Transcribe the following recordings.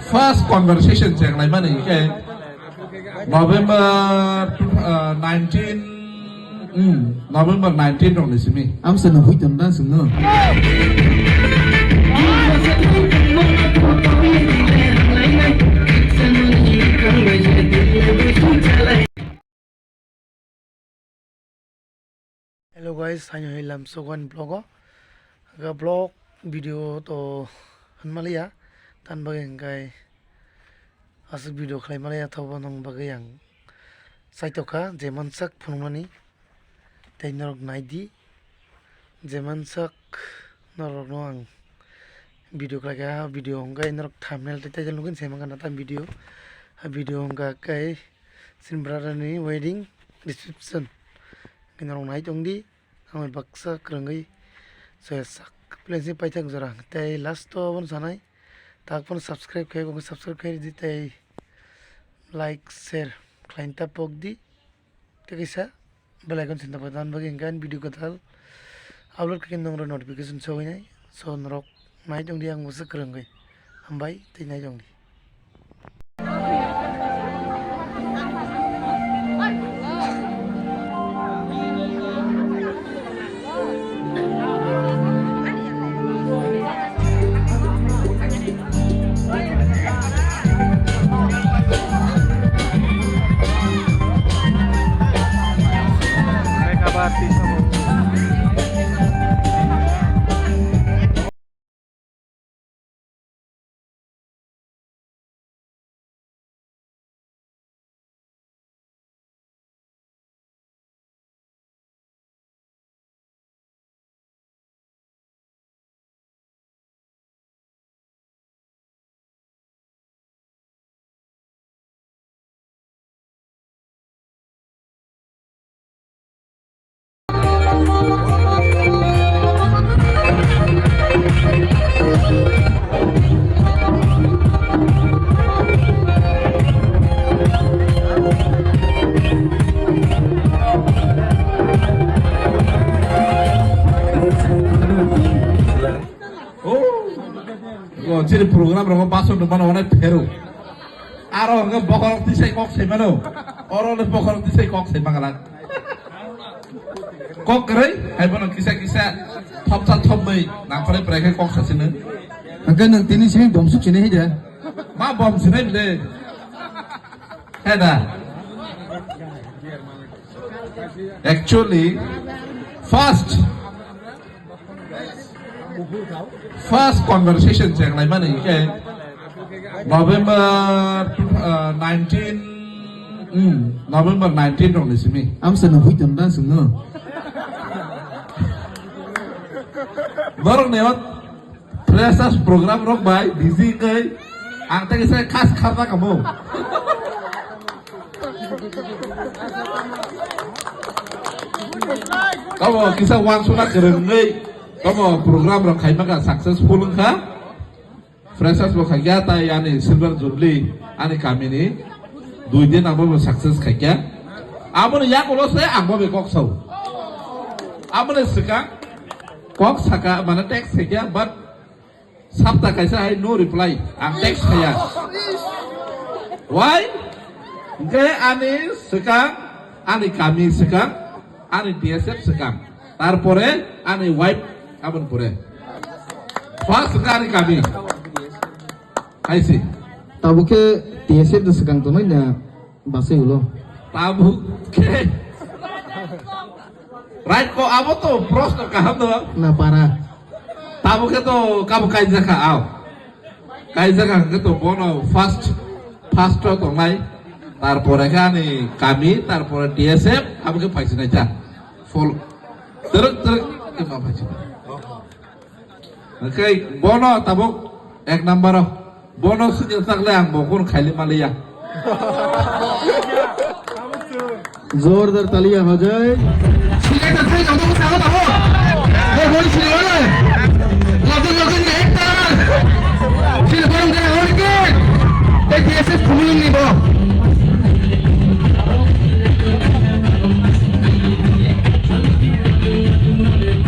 first conversation yang lain mana ke November 19 dong di sini. Am sana hui tanda semua. Hello guys, hanya hilam sogan blog ga blog video to hanmalia tan bageng kai asuk video khlai malaya thoba nong bagayang saitoka jeman sak phunmani tainorok naidi jeman sak norok no ang video khlai ga video ngai norok thumbnail tai jalungin semanga na tam video nga kai sin brother ni wedding reception kinarong nai tongdi ang baksa krangai soyak प्लेन पाइथाक जरा तै last तो अपन सानाय ताक पन subscribe kai को सब्सक्राइब kai di तै लाइक शेयर क्लाइन ता पक di tekisa बेल आइकन सिन बटन बगे इंगान वीडियो कथाल अपलोड के नंगर नोटिफिकेशन सौइनाय सन रक नाय दंदि आं मुसे krंगै हामबाय तैनाय दंदि jadi program rong pasok depan orang peru. Aro nggak bokor tisai kok sih mana? Orang le bokor tisai kok sih bangkalan. Kok keren? Hai mana kisah-kisah top mai, nampak mereka kok sini. Agak nanti ni sini bom suci ni aja. Ma bom sini beli. Ada. Actually, first conversation yang lain mana ke November 19 dong di sini. Am sana hui tanda semua. Dorong lewat proses program rock by busy ke angte saya khas kata kamu. Kamu kisah uang sunat kerengai. Kamu program rock kayak mana successful kan? Freshers rock kayak ta yani silver jubilee ani kami ni 2 दिन ambo success kayak. Ambo ni yak ulos saya ambo bekok sau. Ambo ni sekarang kok saka mana text kayak but sabta kaisa hai no reply ang text kayak. Why? Gaya ani sekarang ani kami sekarang ani DSF sekarang. Tarpore ani wipe abon pure. First sekali kami. Aisi. Tabu ke TSF tu sekarang tu mana bahasa ulo. Tabu ke. Right ko abo to pros to kaham to. Na para. Tabu ke to kamu kaisa ka aw. Kaisa ka ke to bono first to nai. Tarpore kani kami tarpore DSF abu ke paisi aja. Follow. Terus ke apa aja. Okay, bono tabuk ek number bono sudah sakle ang bokun खाली मालिया जोरदार तालियां हो जाए select થઈ જાવ તો સાવ તાવો એ બોલ સિલેક્ટ લગન કે એક તાર સિલેક્ટ કે ઓર કે એ DSF ફૂલું ની બો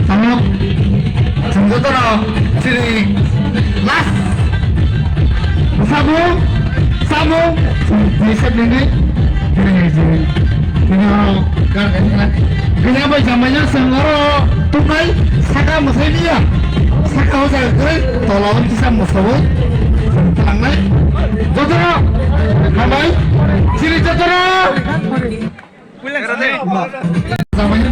Samok Samgotono Siri Last Sabung disep ini kenapa zamannya senggoro tunai saka mesedia saka hoja keren tolong bisa musawut tenang jodoro kamai ciri jodoro zamannya